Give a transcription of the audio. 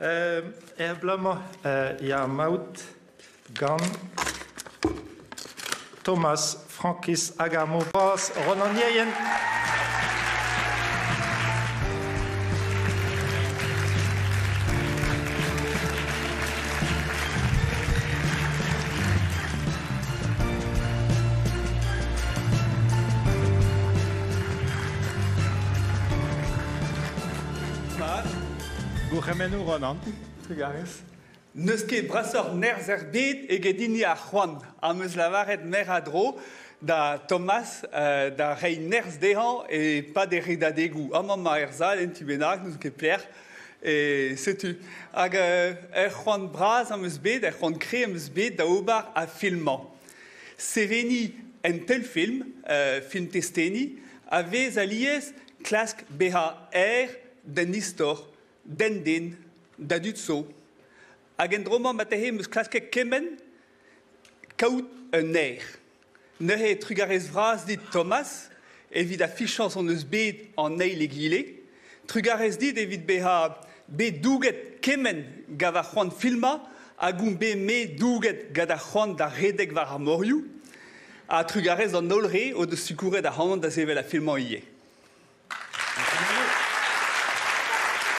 Blammer ja Maut Gan Thomas Frankis Agamo Bas Ronanieien. Gouremenu Ronan. Neus ket brasor nerz er bet e gedini a c'hoant. Am eus lavaret mer a dro da Thomas da rei nerz dehan e pa de reda degou. Amman ma er zal en tu bennak neus ket per e setu. Hag er c'hoant braz am eus bet, er c'hoant kre am eus bet da obar a filman. Se veni en tel film, film testeni, a vez aliez klask beha den istor, den da dutso. Hag en droman matahe meus klasket kemen kaout un air. Neuhe trugarez vraz dit Thomas, evit a fichans an eus bet an eil e gile. Trugarez dit evit beha bet douget kemen gava c'hoant filma, hag be me douget gada c'hoant da redek var a morioù. A trugarez an olre o de sukouret a c'hoant da sevel a filman ie.